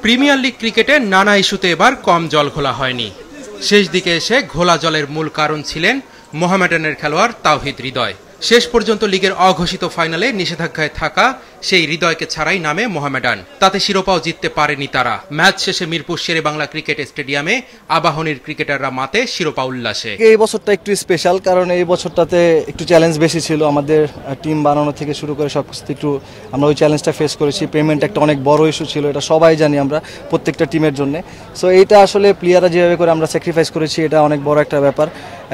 Premier league ক্রিকেটে নানা ইস্যুতে এবার কম জল ঘোলা হয়নি। শেষ দিকে এসে ঘোলা জলের মূল কারণ ছিলেন মোহামেডানের খেলোয়াড় তাওহিদ হৃদয়। শেষ পর্যন্ত লিগের অঘোষিত ফাইনালে নিষেধাজ্ঞায় থাকা সেই হৃদয়কে ছাড়াই নামে মোহামেডান। তাতে শিরোপাও জিততে পারেনি তারা। ম্যাচ শেষে মিরপুর শেরেবাংলা ক্রিকেট স্টেডিয়ামে আবাহনীর ক্রিকেটাররা মাতে শিরোপা উল্লাসে। এই বছরটা একটু স্পেশাল, কারণ এই বছরটাতে একটু চ্যালেঞ্জ বেশি ছিল। আমাদের টিম বানানো থেকে শুরু করে সবকিছু একটু আমরা ওই চ্যালেঞ্জটা ফেস করেছি। পেমেন্ট একটা অনেক বড় ইস্যু ছিল, এটা সবাই জানি আমরা প্রত্যেকটা টিমের জন্য। সো এইটা আসলে প্লেয়াররা যেভাবে করে আমরা স্যাক্রিফাইস করেছি, এটা অনেক বড় একটা ব্যাপার।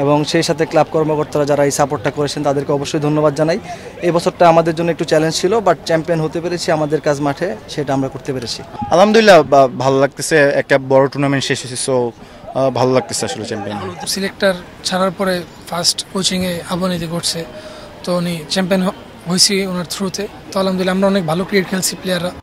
এবং সেই সাথে ক্লাব কর্মকর্তারা যারা এই সাপোর্টটা করেছেন তাদেরকে অবশ্যই ধন্যবাদ জানাই। এই বছরটা আমাদের জন্য একটু চ্যালেঞ্জ ছিল, বাট চ্যাম্পিয়ন হতে পেরেছি আমাদের কাজ মাঠে, সেটা আমরা করতে পেরেছি। আলহামদুলিল্লাহ ভালো লাগতেছে, একটা বড় টুর্নামেন্ট শেষ হয়েছে, সো ভালো লাগতেছে আসলে চ্যাম্পিয়ন। সিলেক্টর ছাড়ার পরে ফার্স্ট কোচিংয়ে আবাহনীতে করছে, তো উনি চ্যাম্পিয়ন হয়েছি ওনার থ্রুতে। তো আলহামদুলিল্লাহ আমরা অনেক ভালো ক্রিকেট খেলছি প্লেয়াররা।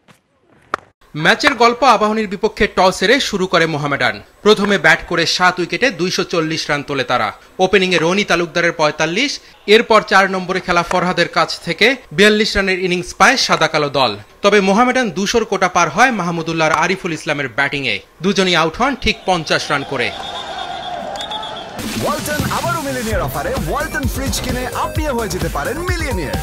ম্যাচের গল্প আবাহনীর বিপক্ষে টস হেরে শুরু করে মোহামেডান। প্রথমে ব্যাট করে 7 উইকেটে 240 রান তোলে তারা। ওপেনিংয়ে রনি তালুকদারের 45, এরপর 4 নম্বরে খেলা ফরহাদের কাছ থেকে 42 রানের ইনিংস পায় সাদা কালো দল। তবে মোহামেডান 200 কোটা পার হয় মাহমুদুল্লাহ আর আরিফুল ইসলামের ব্যাটিংয়ে। দুজনই আউট হন ঠিক 50 রান করে। ওয়ালটন আবারও মিলিয়নিয়ার অফারে ওয়ালটন ফ্রিজ কিনে আপনিও হয়ে যেতে পারেন মিলিয়নিয়ার।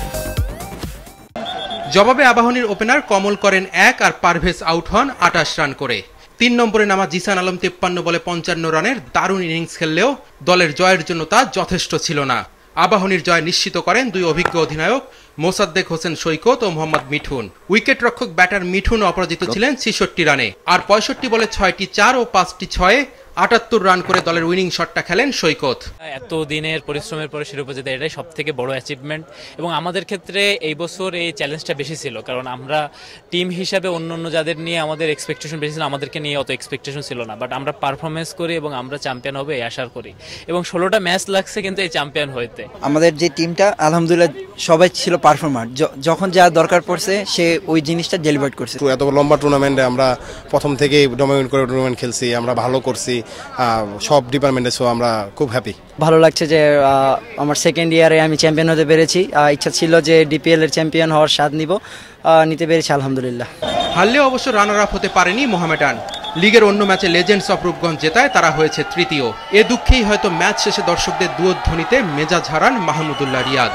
জবাবে আবাহনীর ওপেনার কমল করেন 1 আর পারভেজ আউট হন 28 রান করে। 3 নম্বরে নামা জিসান আলম 53 বলে 55 রানের দারুণ ইনিংস খেললেও দলের জয়ের জন্য তা যথেষ্ট ছিল না। আবাহনীর জয় নিশ্চিত করেন দুই অভিজ্ঞ অধিনায়ক মোসাদ্দেক হোসেন সৈকত ও মোহাম্মদ মিঠুন। উইকেট রক্ষক ব্যাটার মিঠুন অপরাজিত ছিলেন 66 রানে, আর 65 বলে 6টি 4 ও 5টি 6-এ 78 রান করে দলের উইনিং শটটা খেলেন সৈকত। এত দিনের পরিশ্রমের পরে শিরোপা জেতা এটাই সব থেকে বড় অ্যাচিভমেন্ট। এবং আমাদের ক্ষেত্রে এই বছর এই চ্যালেঞ্জটা বেশি ছিল, কারণ আমরা টিম হিসাবে অন্য যাদের নিয়ে আমাদের এক্সপেকটেশন বেশি ছিল, আমাদেরকে নিয়ে অত এক্সপেকটেশন ছিল না। বাট আমরা পারফরমেন্স করি এবং আমরা চ্যাম্পিয়ন হবে এই আশা করি। এবং 16টা ম্যাচ লাগছে কিন্তু এই চ্যাম্পিয়ন হইতে। আমাদের যে টিমটা আলহামদুলিল্লাহ সবাই ছিল পারফর্মার, যখন যা দরকার পড়ছে সে ওই জিনিসটা ডেলিভার করছে। এত লম্বা টুর্নামেন্টে আমরা প্রথম থেকেই ডমিনেট করে টুর্নামেন্ট খেলছি, আমরা ভালো করছি সব ডিপার্টমেন্টে, সো আমরা খুব হ্যাপি। ভালো লাগছে যে আমার সেকেন্ড ইয়ারে আমি চ্যাম্পিয়ন হতে পেরেছি। ইচ্ছা ছিল যে ডিপিএল এর চ্যাম্পিয়ন হওয়ার স্বাদ নিতে পেরেছি আলহামদুলিল্লাহ। হারলেও অবশ্য রানার আপ হতে পারেনি মোহামেডান। লিগের অন্য ম্যাচে লেজেন্ডস অফ রূপগঞ্জ জেতায় তারা হয়েছে তৃতীয়। এ দুঃখেই হয়তো ম্যাচ শেষে দর্শকদের দুয়োধ্বনিতে মেজাজ হারান মাহমুদুল্লাহ রিয়াদ।